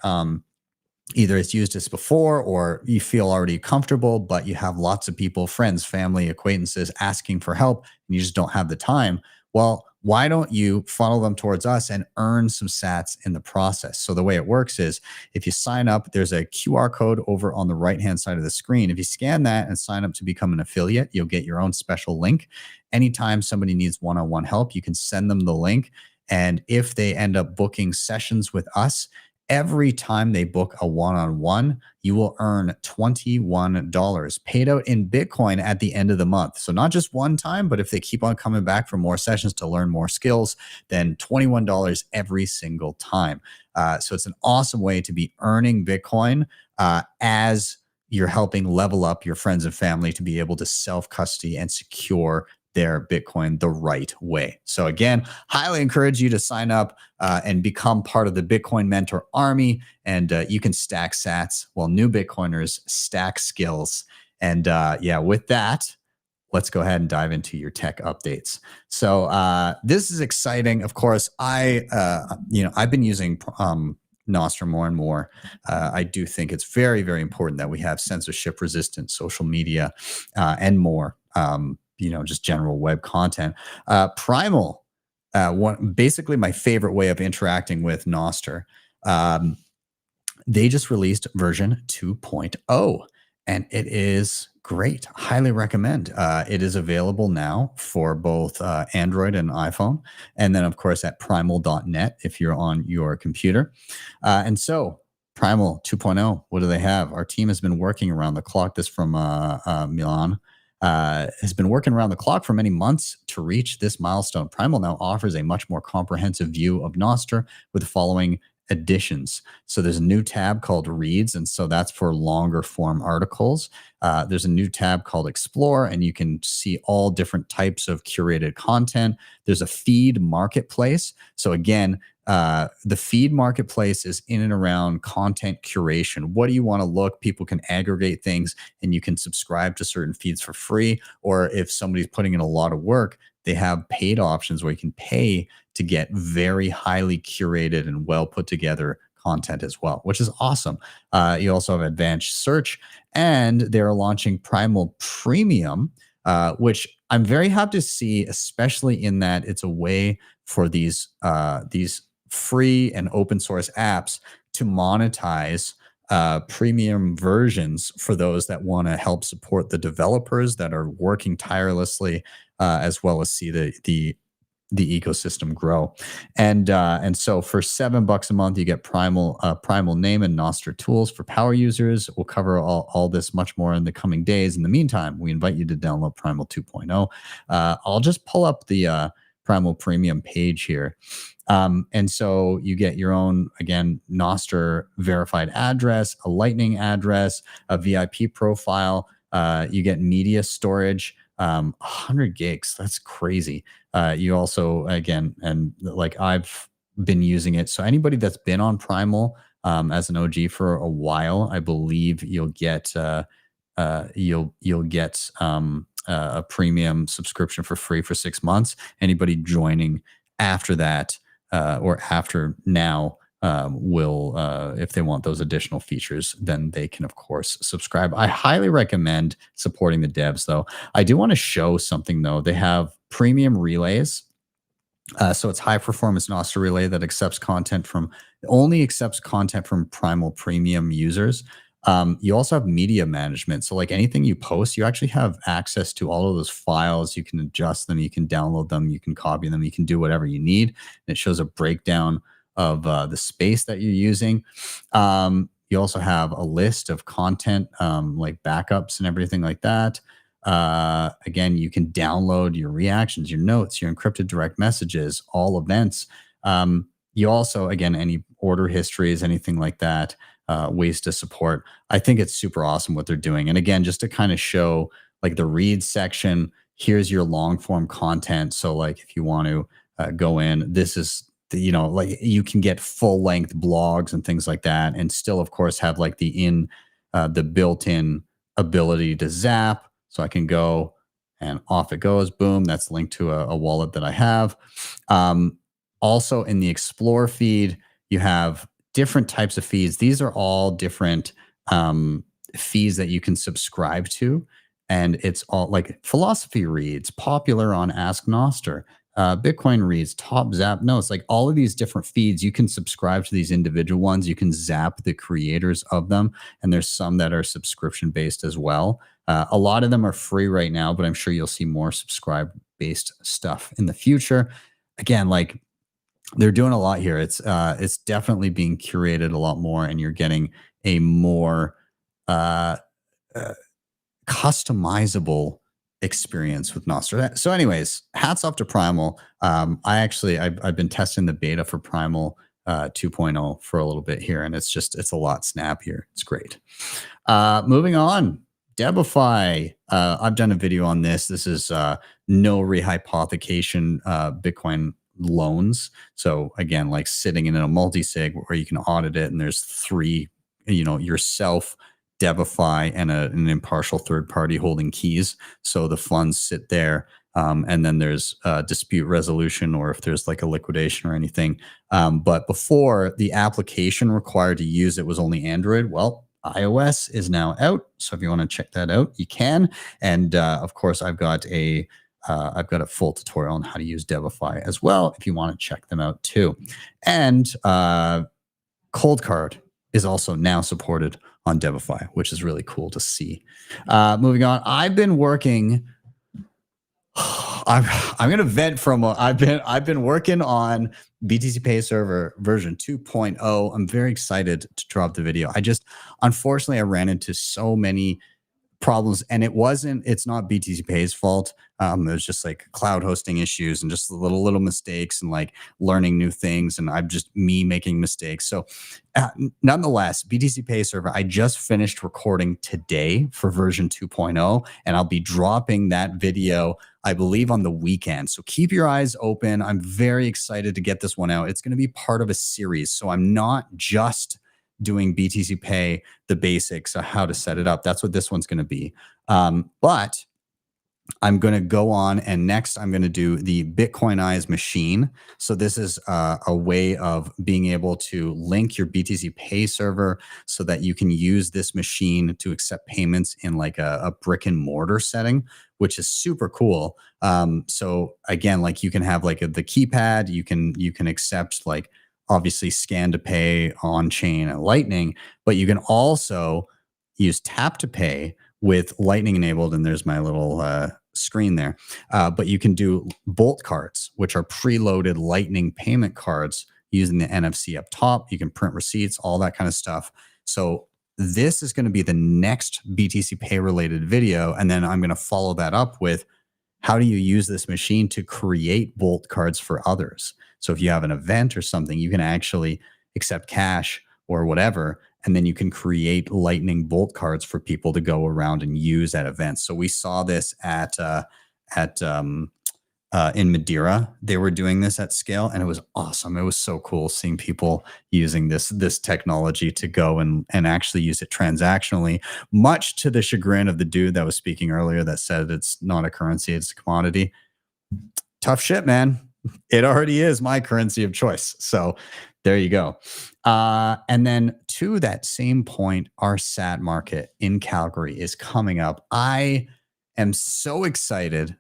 either has used this before or you feel already comfortable, but you have lots of people, friends, family, acquaintances asking for help and you just don't have the time, well, why don't you funnel them towards us and earn some sats in the process? So the way it works is if you sign up, there's a QR code over on the right-hand side of the screen. If you scan that and sign up to become an affiliate, you'll get your own special link. Anytime somebody needs one-on-one help, you can send them the link. And if they end up booking sessions with us, every time they book a one-on-one, you will earn $21 paid out in Bitcoin at the end of the month. So not just one time, but if they keep on coming back for more sessions to learn more skills, then $21 every single time. So it's an awesome way to be earning Bitcoin as you're helping level up your friends and family to be able to self-custody and secure their Bitcoin the right way. So again, highly encourage you to sign up and become part of the Bitcoin Mentor Army. And you can stack sats while new Bitcoiners stack skills. And yeah, with that, let's go ahead and dive into your tech updates. So this is exciting. Of course, I've been using Nostr more and more. I do think it's very, very important that we have censorship resistant social media and more. Just general web content. Primal, basically my favorite way of interacting with Nostr. They just released version 2.0, and it is great. Highly recommend. It is available now for both Android and iPhone, and then of course at primal.net if you're on your computer. And so Primal 2.0, what do they have? Our team has been working around the clock. This from Milan. Has been working around the clock for many months to reach this milestone. Primal now offers a much more comprehensive view of Nostr with the following additions. So there's a new tab called Reads, and so that's for longer form articles. There's a new tab called Explore, and you can see all different types of curated content. There's a feed marketplace. So again, the feed marketplace is in and around content curation. What do you want to look? People can aggregate things and you can subscribe to certain feeds for free. Or if somebody's putting in a lot of work, they have paid options where you can pay to get very highly curated and well put together content as well, which is awesome. You also have advanced search, and they're launching Primal Premium, which I'm very happy to see, especially in that it's a way for these free and open source apps to monetize premium versions for those that want to help support the developers that are working tirelessly, as well as see the ecosystem grow. And so for $7 a month, you get Primal name and Nostr tools for power users. We'll cover all this much more in the coming days. In the meantime, we invite you to download Primal 2.0. I'll just pull up the Primal Premium page here. And so you get your own, again, Nostr verified address, a Lightning address, a VIP profile. You get media storage, 100 gigs. That's crazy. You also, again, and like I've been using it. So anybody that's been on Primal as an OG for a while, I believe you'll get a premium subscription for free for 6 months. Anybody joining after that or after now will, if they want those additional features, then they can, of course, subscribe. I highly recommend supporting the devs, though. I do want to show something, though. They have premium relays. So it's high performance Nostr relay that only accepts content from Primal Premium users. You also have media management. So like anything you post, you actually have access to all of those files. You can adjust them, you can download them, you can copy them, you can do whatever you need. And it shows a breakdown of the space that you're using. You also have a list of content, like backups and everything like that. Again, you can download your reactions, your notes, your encrypted direct messages, all events. You also, again, any order histories, anything like that. Ways to support. I think it's super awesome what they're doing. And again, just to kind of show like the read section, here's your long form content. So like if you want to go in, this is like you can get full length blogs and things like that, and still of course have like the built-in ability to zap. So I can go and off it goes. Boom. That's linked to a wallet that I have. Also in the Explore feed, you have different types of feeds. These are all different feeds that you can subscribe to. And it's all like philosophy reads, popular on Ask Noster, Bitcoin reads, top zap notes, like all of these different feeds. You can subscribe to these individual ones. You can zap the creators of them. And there's some that are subscription based as well. A lot of them are free right now, but I'm sure you'll see more subscribe based stuff in the future. Again, like they're doing a lot here. It's definitely being curated a lot more, and you're getting a more customizable experience with Nostr. So anyways, hats off to Primal. I've been testing the beta for Primal 2.0 for a little bit here, and it's a lot snappier. It's great. Moving on, Debify. I've done a video on this. This is no rehypothecation Bitcoin loans. So again, like sitting in a multi-sig where you can audit it, and there's three, yourself, Debify, and an impartial third party holding keys. So the funds sit there, and then there's dispute resolution, or if there's like a liquidation or anything. But before, the application required to use it was only Android. Well, iOS is now out, so if you want to check that out, you can. And of course, I've got a full tutorial on how to use Debify as well, if you want to check them out too. And Cold Card is also now supported on Debify, which is really cool to see. Moving on, I've been working. I'm going to vent from. I've been working on BTCPay server version 2.0. I'm very excited to drop the video. Unfortunately, I ran into so many problems, and it's not BTCPay's fault. There's just like cloud hosting issues and just little mistakes, and like learning new things, and I'm just me making mistakes. So nonetheless, BTCPay server, I just finished recording today for version 2.0, and I'll be dropping that video, I believe, on the weekend. So keep your eyes open. I'm very excited to get this one out. It's going to be part of a series. So I'm not just doing BTCPay, the basics of how to set it up. That's what this one's going to be. But I'm going to go on, and next I'm going to do the Bitcoinized machine. So this is a way of being able to link your BTCPay server so that you can use this machine to accept payments in like a brick and mortar setting, which is super cool. So again, like you can have like the keypad, you can accept like obviously scan to pay on chain and Lightning, but you can also use tap to pay with Lightning enabled. And there's my little screen there. But you can do Bolt cards, which are preloaded Lightning payment cards using the NFC up top. You can print receipts, all that kind of stuff. So this is going to be the next BTCPay related video. And then I'm going to follow that up with how do you use this machine to create Bolt cards for others? So if you have an event or something, you can actually accept cash or whatever, and then you can create Lightning Bolt cards for people to go around and use at events. So we saw this in Madeira. They were doing this at scale, and it was awesome. It was so cool seeing people using this technology to go and actually use it transactionally, much to the chagrin of the dude that was speaking earlier that said it's not a currency, it's a commodity. Tough shit, man. It already is my currency of choice. So there you go. And then to that same point, our SAT market in Calgary is coming up. I am so excited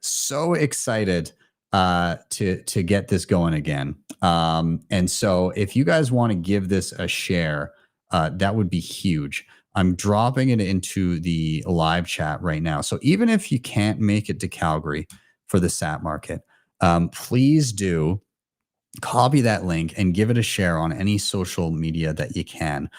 to get this going again. And so if you guys want to give this a share, that would be huge. I'm dropping it into the live chat right now. So even if you can't make it to Calgary for the SAT market, please do copy that link and give it a share on any social media that you can.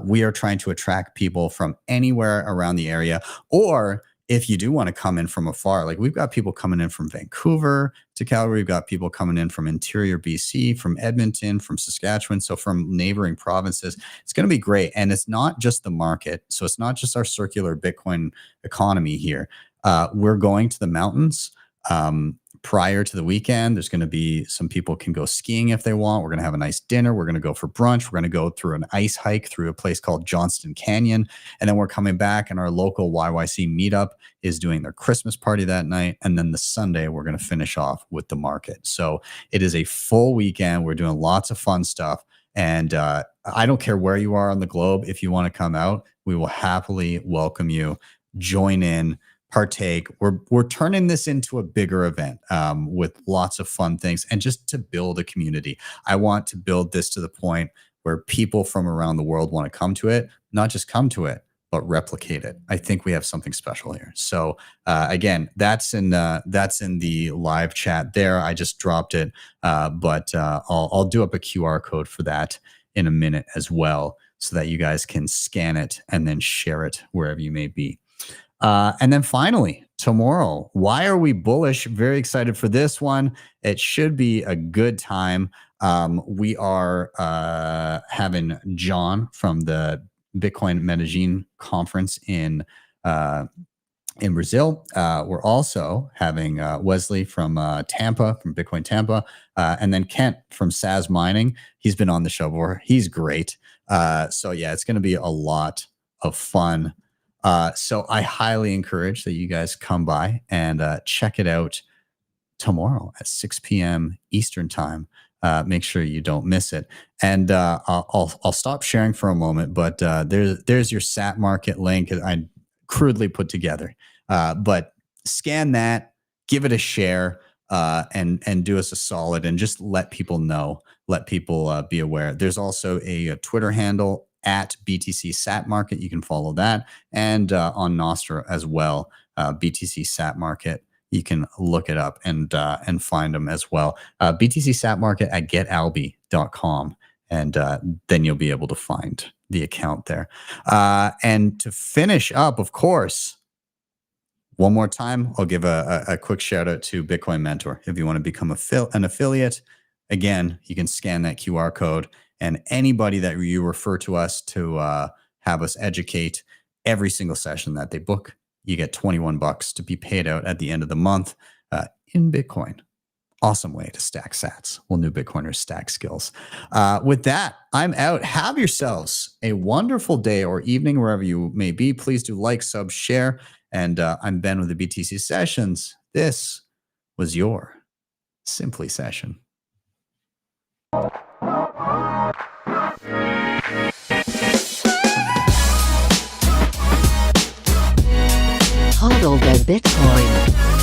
We are trying to attract people from anywhere around the area, or if you do want to come in from afar, like we've got people coming in from Vancouver to Calgary, we've got people coming in from interior BC, from Edmonton, from Saskatchewan, so from neighboring provinces. It's going to be great. And it's not just the market. So it's not just our circular Bitcoin economy here. We're going to the mountains. prior to the weekend. There's going to be some people can go skiing if they want. We're going to have a nice dinner. We're going to go for brunch. We're going to go through an ice hike through a place called Johnston Canyon. And then we're coming back, and our local YYC meetup is doing their Christmas party that night. And then the Sunday, we're going to finish off with the market. So it is a full weekend. We're doing lots of fun stuff. And I don't care where you are on the globe. If you want to come out, we will happily welcome you. Join in, partake. We're turning this into a bigger event with lots of fun things, and just to build a community. I want to build this to the point where people from around the world want to come to it, not just come to it, but replicate it. I think we have something special here. So again, that's in the live chat there. I just dropped it, but I'll do up a QR code for that in a minute as well, so that you guys can scan it and then share it wherever you may be. And then finally, tomorrow, why are we bullish? Very excited for this one. It should be a good time. We are having John from the Bitcoin Medellin conference in Brazil. We're also having Wesley from Tampa, from Bitcoin Tampa, and then Kent from SAS Mining. He's been on the show before. He's great. So yeah, it's going to be a lot of fun. So I highly encourage that you guys come by and check it out tomorrow at 6 p.m. Eastern time. Make sure you don't miss it. And I'll stop sharing for a moment, but there's your SAT market link I crudely put together. But scan that, give it a share, and do us a solid, and just let people know, let people be aware. There's also a Twitter handle at BTC Sat Market. You can follow that, and on Nostra as well, BTC Sat Market. You can look it up and find them as well. BTC Sat Market at getalby.com, and then you'll be able to find the account there. And to finish up, of course, one more time, I'll give a quick shout out to Bitcoin Mentor. If you want to become an affiliate, again, you can scan that QR code, and anybody that you refer to us to have us educate, every single session that they book, you get $21 to be paid out at the end of the month in Bitcoin. Awesome way to stack sats. Well, new Bitcoiners stack skills. With that, I'm out. Have yourselves a wonderful day or evening wherever you may be. Please do like, sub, share. And I'm Ben with the BTC Sessions. This was your Simply Session. Hodl the Bitcoin.